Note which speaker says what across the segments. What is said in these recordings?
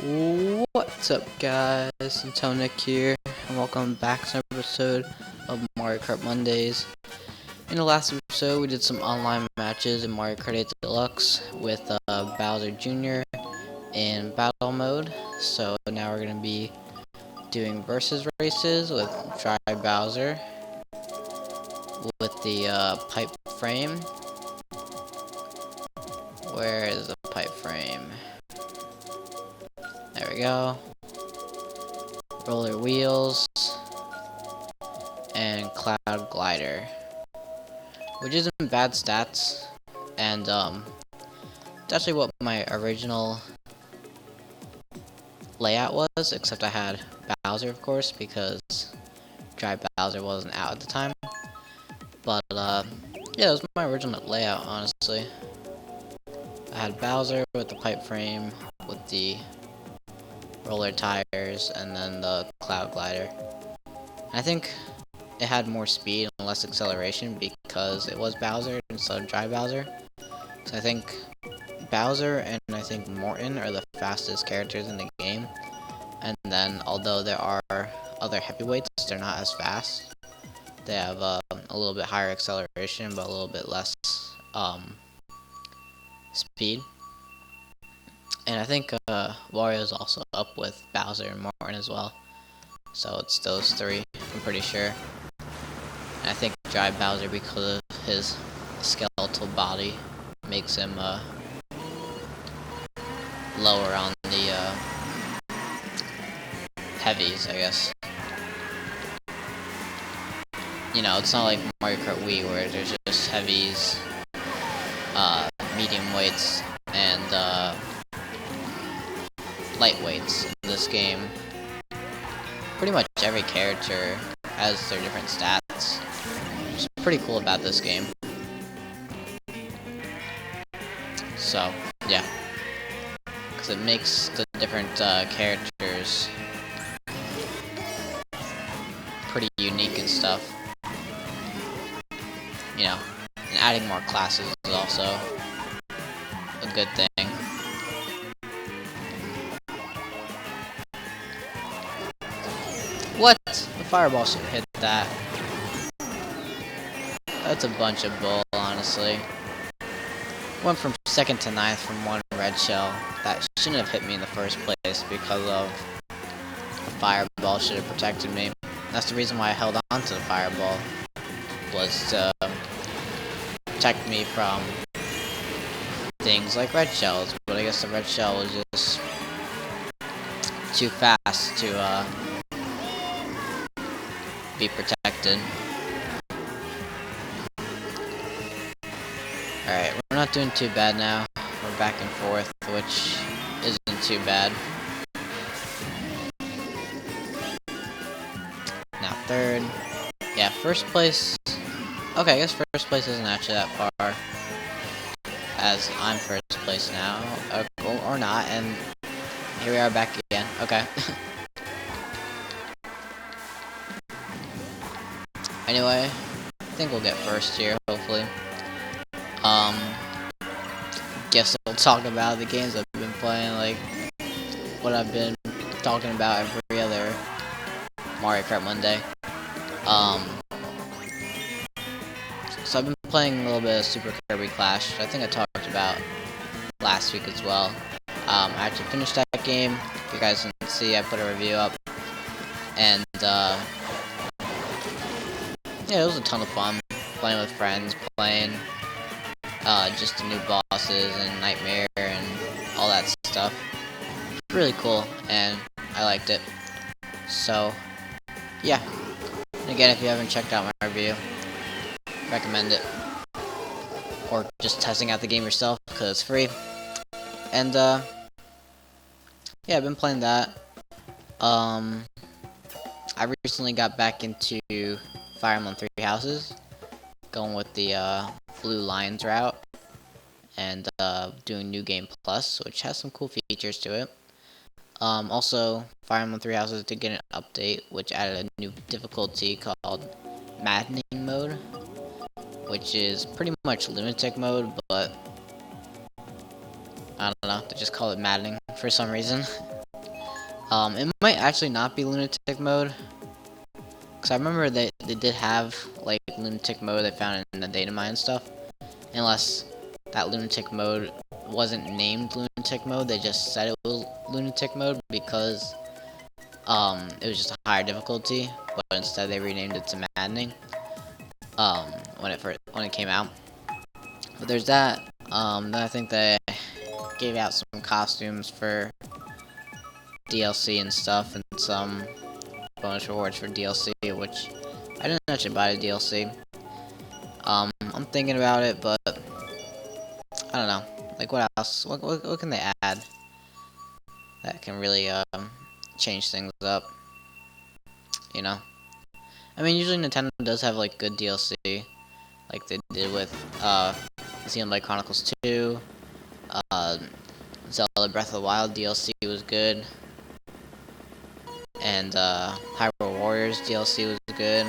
Speaker 1: What's up, guys? It's Nick here, and welcome back to another episode of Mario Kart Mondays. In the last episode, we did some online matches in Mario Kart 8 Deluxe with Bowser Jr. in battle mode. So now we're going to be doing versus races with Dry Bowser with the pipe frame. Where is the pipe frame? There we go. Roller wheels and cloud glider, which isn't bad stats, and it's actually what my original layout was, except I had Bowser, of course, because Dry Bowser wasn't out at the time. But yeah, it was my original layout, honestly. I had Bowser with the pipe frame, with the roller tires, and then the cloud glider. I think it had more speed and less acceleration because it was Bowser instead of Dry Bowser. So I think Bowser and I think Morton are the fastest characters in the game. And then, although there are other heavyweights, they're not as fast. They have a little bit higher acceleration, but a little bit less speed. And I think Wario's also up with Bowser and Morton as well. So it's those three, I'm pretty sure. And I think Dry Bowser, because of his skeletal body, makes him lower on the heavies, I guess. You know, it's not like Mario Kart Wii where there's just heavies, medium weights, and lightweights. In this game, pretty much every character has their different stats, which is pretty cool about this game. So, yeah. Because it makes the different characters pretty unique and stuff. You know, and adding more classes is also a good thing. What? The fireball should hit that. That's a bunch of bull, honestly. Went from 2nd to 9th from one red shell. That shouldn't have hit me in the first place because of the fireball should have protected me. That's the reason why I held on to the fireball, was to protect me from things like red shells. But I guess the red shell was just too fast to be protected. Alright, we're not doing too bad now. We're back and forth, which isn't too bad. Now 3rd. Yeah, 1st place. Okay, I guess 1st place isn't actually that far, as I'm 1st place now, or not, and here we are back again. Okay. Anyway, I think we'll get 1st here, hopefully. Guess I'll talk about the games I've been playing, like what I've been talking about every other Mario Kart Monday. So I've been playing a little bit of Super Kirby Clash. I think I talked about last week as well. I actually finished that game. If you guys didn't see, I put a review up. And yeah, it was a ton of fun playing with friends, playing just the new bosses and Nightmare and all that stuff. Really cool, and I liked it. So yeah. And again, if you haven't checked out my review, recommend it, or just testing out the game yourself because it's free. And yeah, I've been playing that. I recently got back into Fire Emblem Three Houses, going with the Blue Lions route, and doing New Game Plus, which has some cool features to it. Also, Fire Emblem Three Houses did get an update, which added a new difficulty called Maddening Mode, which is pretty much lunatic mode, but I don't know, they just call it maddening for some reason. It might actually not be lunatic mode, because I remember they did have like lunatic mode they found in the data mine stuff. Unless that lunatic mode wasn't named lunatic mode, they just said it was lunatic mode because it was just a higher difficulty, but instead they renamed it to maddening when it came out. But there's that. Then I think they gave out some costumes for DLC and stuff, and some bonus rewards for DLC, which I didn't actually buy the DLC. I'm thinking about it, but I don't know. Like, what else? What can they add that can really change things up? You know? I mean, usually Nintendo does have like good DLC, like they did with Xenoblade Chronicles 2. Uh, Zelda Breath of the Wild DLC was good, and Hyrule Warriors DLC was good.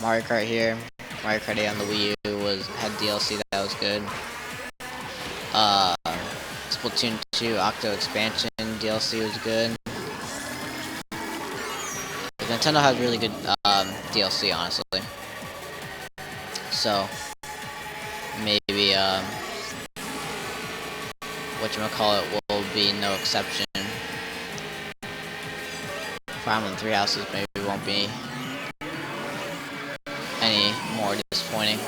Speaker 1: Mario Kart here, Mario Kart 8 on the Wii U had DLC that was good. Uh, Splatoon 2 Octo Expansion DLC was good. But Nintendo has really good DLC, honestly. So maybe whatchamacallit will be no exception. Fire Emblem Three Houses maybe won't be any more disappointing.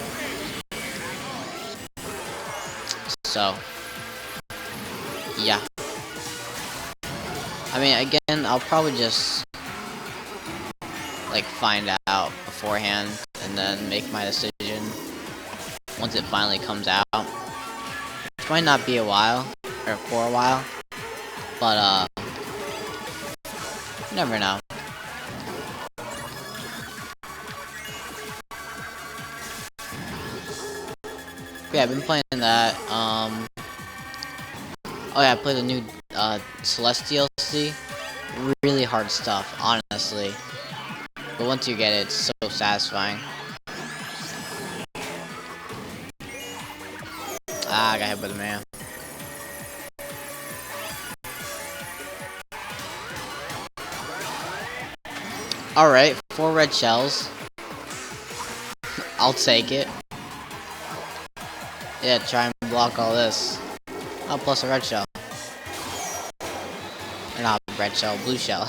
Speaker 1: So yeah. I mean, again, I'll probably just like find out beforehand and then make my decision once it finally comes out. Which might not be a while, or for a while, but you never know. Yeah, I've been playing that. Oh yeah, I played the new Celeste DLC. Really hard stuff, honestly. But once you get it, it's so satisfying. Ah, I got hit by the man. Alright, 4 red shells. I'll take it. Yeah, try and block all this. Oh, plus a red shell. Or not red shell, blue shell.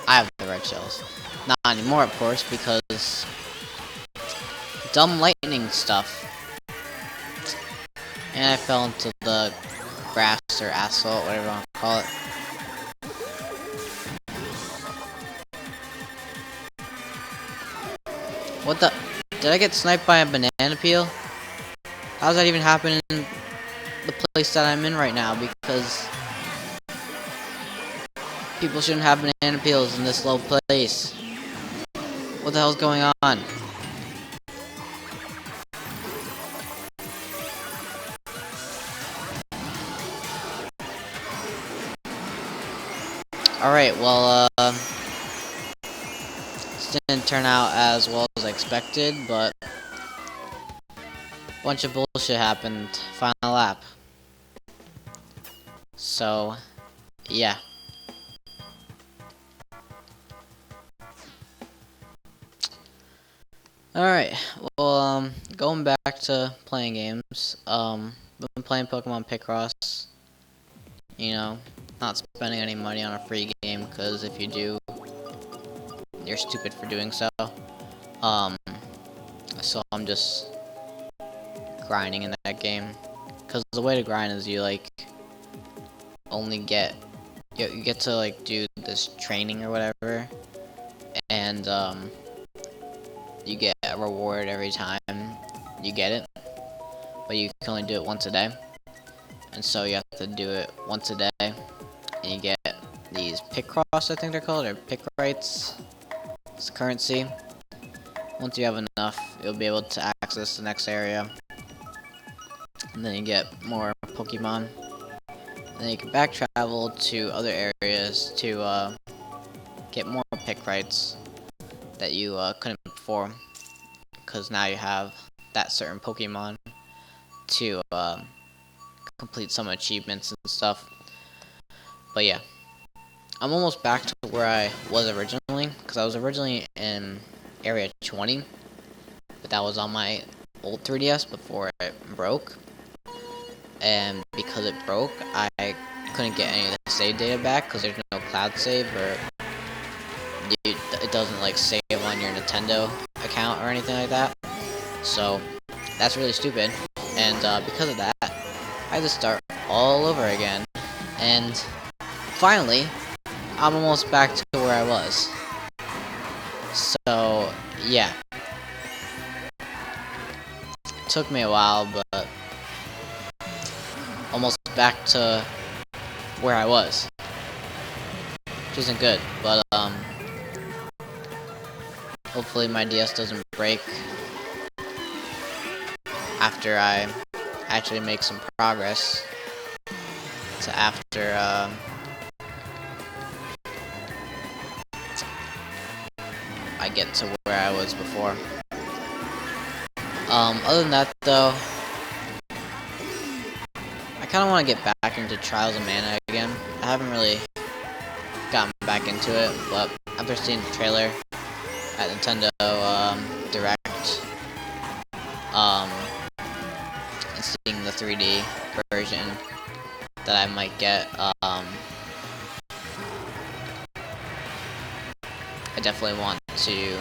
Speaker 1: I have the red shells. Not anymore, of course, because dumb lightning stuff. And I fell into the grass or asphalt, whatever you want to call it. What the? Did I get sniped by a banana peel? How does that even happen in the place that I'm in right now? Because people shouldn't have banana peels in this low place. What the hell's going on? Alright, well, this didn't turn out as well as I expected, but a bunch of bullshit happened. Final lap. So, yeah. Alright, well, going back to playing games, been playing Pokemon Picross, you know, not spending any money on a free game, because if you do, you're stupid for doing so. So I'm just grinding in that game, because the way to grind is you, like, only get, you get to, like, do this training or whatever, and, you get a reward every time you get it, but you can only do it once a day, and so you have to do it once a day, and you get these Picross, I think they're called, or Picrites. It's currency. Once you have enough, you'll be able to access the next area, and then you get more Pokemon, and then you can back travel to other areas to get more Picrites that you couldn't before, because now you have that certain Pokemon to complete some achievements and stuff. But yeah, I'm almost back to where I was originally, because I was originally in Area 20, but that was on my old 3DS before it broke. And because it broke, I couldn't get any of the save data back, because there's no cloud save, or it doesn't like save on your Nintendo account or anything like that. So that's really stupid, and because of that, I had to start all over again. And finally, I'm almost back to where I was. So yeah, took me a while, but almost back to where I was, which isn't good. But hopefully my DS doesn't break after I actually make some progress. To after I get to where I was before. Other than that, though, I kind of want to get back into Trials of Mana again. I haven't really gotten back into it, but after seeing the trailer at Nintendo Direct, and seeing the 3D version that I might get, I definitely want to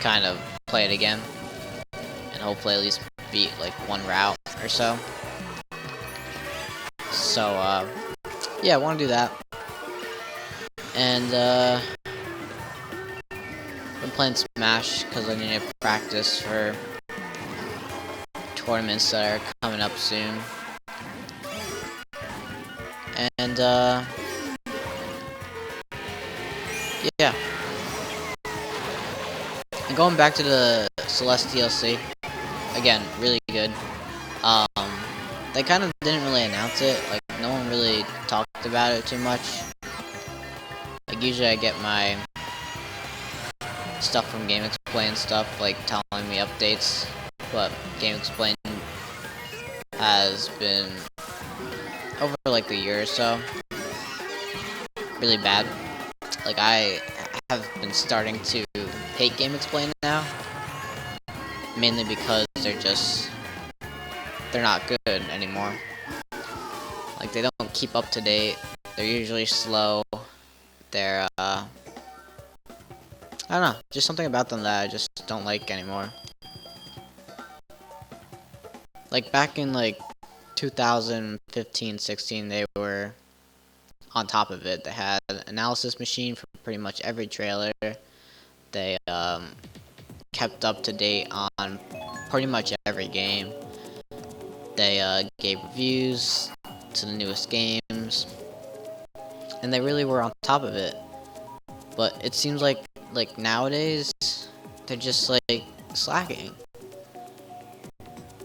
Speaker 1: kind of play it again, and hopefully at least beat like one route or so. So yeah, I want to do that. And been playing Smash because I need to practice for tournaments that are coming up soon. And yeah. And going back to the Celeste DLC, again, really good. They kind of didn't really announce it, like no one really talked about it too much. Like usually I get my stuff from Game Explain stuff, like telling me updates, but Game Explain has been over like a year or so really bad. Like I have been starting to hate Game Explain now, mainly because they're not good anymore. Like they don't keep up to date. They're usually slow. They're I don't know, just something about them that I just don't like anymore. Like back in like 2015-16, they were on top of it. They had an analysis machine for pretty much every trailer. They kept up to date on pretty much every game. They gave reviews to the newest games, and they really were on top of it. But it seems like nowadays they're just like slacking.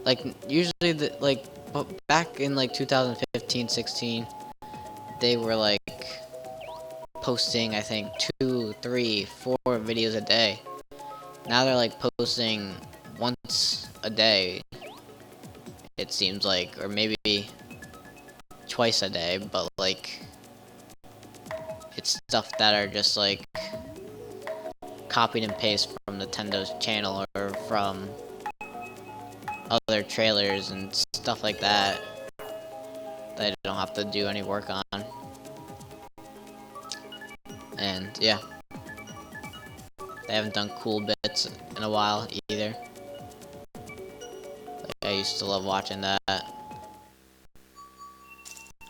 Speaker 1: Like usually back in like 2015-16, they were like posting I think 2, 3, 4 videos a day. Now they're like posting once a day, it seems like, or maybe twice a day, but like it's stuff that are just like copied and paste from Nintendo's channel or from other trailers and stuff like that that I don't have to do any work on. And yeah, they haven't done cool bits in a while either. Like, I used to love watching that. I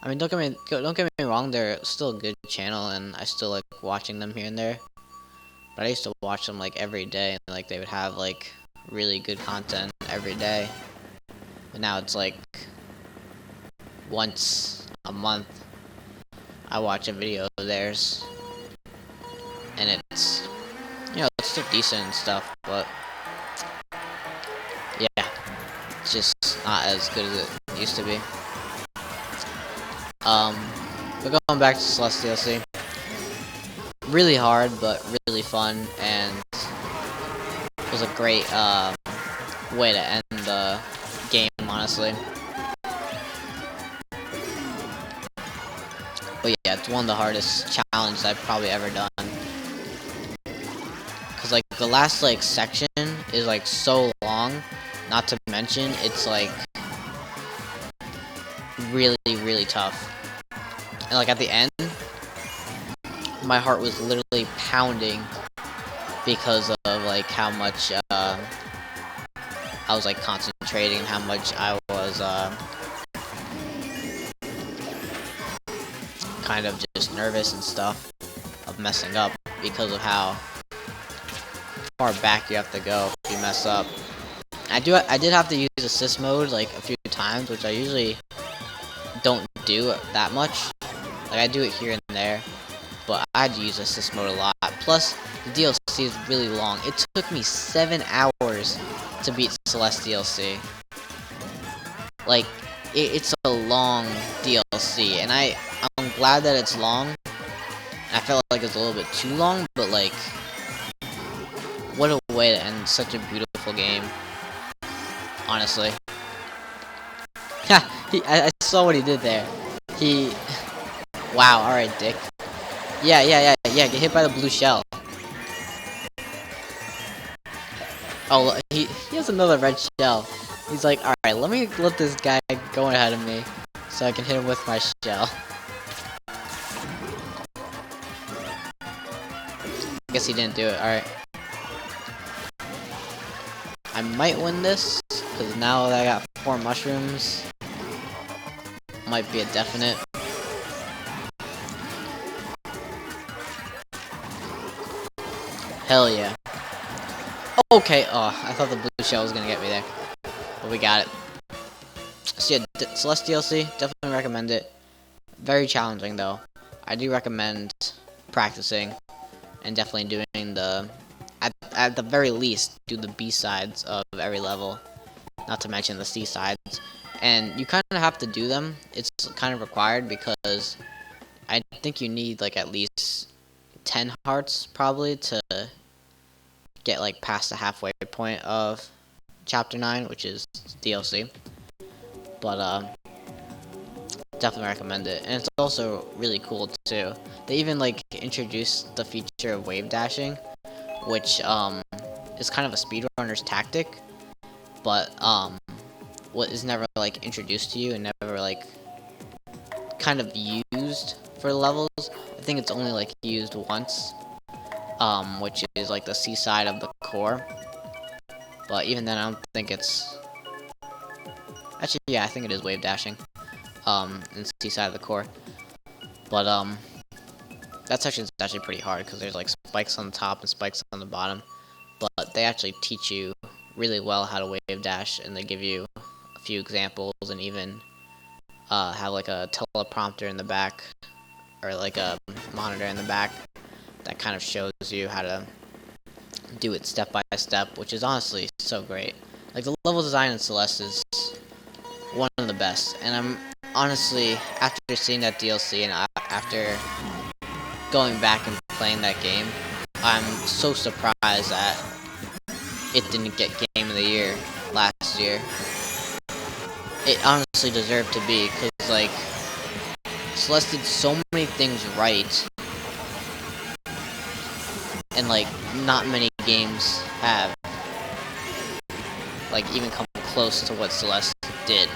Speaker 1: mean, don't get me wrong, they're still a good channel, and I still like watching them here and there. But I used to watch them like every day, and like they would have like really good content every day. But now it's like once a month I watch a video of theirs, and it's, you know, it's still decent and stuff, but yeah, it's just not as good as it used to be. But going back to Celeste DLC, really hard, but really fun, and it was a great way to end the game, honestly. But yeah, it's one of the hardest challenges I've probably ever done. Cause like the last like section is like so long, not to mention it's like really tough. And like at the end, my heart was literally pounding because of like how much I was like concentrating, how much I was kind of just nervous and stuff of messing up because of how far back you have to go if you mess up. I did have to use assist mode like a few times, which I usually don't do that much. Like I do it here and there, but I had to use assist mode a lot. Plus, the DLC is really long. It took me 7 hours to beat Celeste DLC. Like, it's a long DLC, and I'm glad that it's long. I felt like it's a little bit too long, but like, what a way to end such a beautiful game. Honestly. I saw what he did there. Wow, alright, Dick. Yeah, get hit by the blue shell. Oh, he has another red shell. He's like, alright, let this guy go ahead of me, so I can hit him with my shell. I guess he didn't do it, alright. I might win this, because now that I got 4 mushrooms, might be a definite. Hell yeah. Okay, oh, I thought the blue shell was gonna get me there. But we got it. So yeah, Celeste DLC, definitely recommend it. Very challenging though. I do recommend practicing and definitely doing the, at the very least, do the B-sides of every level. Not to mention the C-sides. And you kind of have to do them. It's kind of required because I think you need like at least 10 hearts probably to get like past the halfway point of chapter 9, which is DLC. But definitely recommend it, and it's also really cool too. They even like introduced the feature of wave dashing, which is kind of a speedrunner's tactic, but what is never like introduced to you and never like kind of used for levels. I think it's only like used once, which is like the C side of the core. But even then, I don't think it's... Actually, yeah, I think it is wave dashing. In C side of the core. But, that section is actually pretty hard, because there's, like, spikes on the top and spikes on the bottom. But they actually teach you really well how to wave dash, and they give you a few examples, and even, have, like, a teleprompter in the back, or, like, a monitor in the back, that kind of shows you how to do it step by step, which is honestly so great. Like, the level design in Celeste is one of the best, and I'm honestly, after seeing that DLC and after going back and playing that game, I'm so surprised that it didn't get Game of the Year last year. It honestly deserved to be, because, like, Celeste did so many things right, and, like, not many games have, like, even come close to what Celeste did.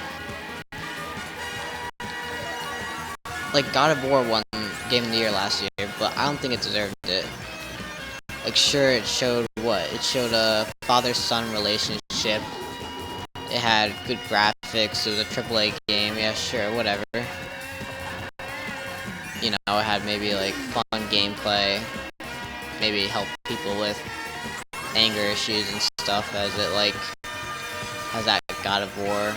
Speaker 1: Like, God of War won Game of the Year last year, but I don't think it deserved it. Like, sure, it showed what? It showed a father-son relationship. It had good graphics. It was a AAA game. Yeah, sure, whatever. You know, it had maybe, like, fun gameplay. Maybe help people with anger issues and stuff, as it, like, has that God of War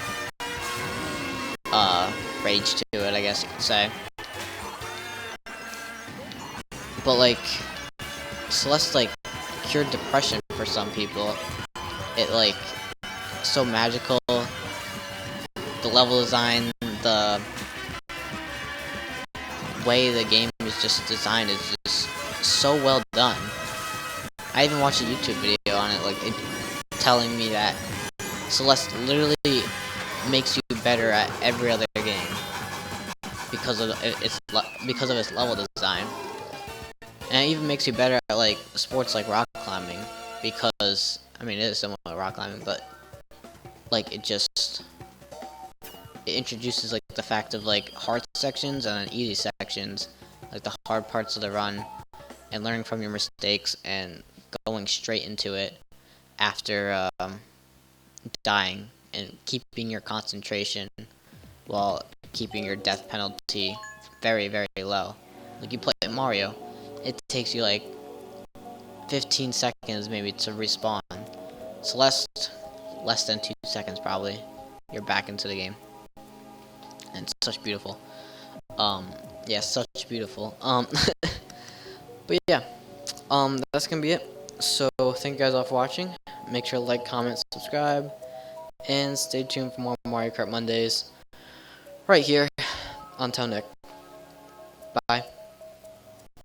Speaker 1: rage to it, I guess you could say. But, like, Celeste, like, cured depression for some people. It, like, so magical. The level design, the way the game is just designed is just so well done. I even watched a YouTube video on it, like, it telling me that Celeste literally makes you better at every other game. because of because of its level design. And it even makes you better at like sports like rock climbing, because I mean it is similar to rock climbing, but like it introduces like the fact of like hard sections and then easy sections, like the hard parts of the run, and learning from your mistakes and going straight into it after dying, and keeping your concentration while keeping your death penalty very, very low. Like you play Mario, it takes you like 15 seconds maybe to respawn. So less than 2 seconds probably. You're back into the game. And it's such beautiful. Yeah, such beautiful. But yeah, that's gonna be it. So thank you guys all for watching. Make sure to like, comment, subscribe, and stay tuned for more Mario Kart Mondays right here on Tonic. Bye.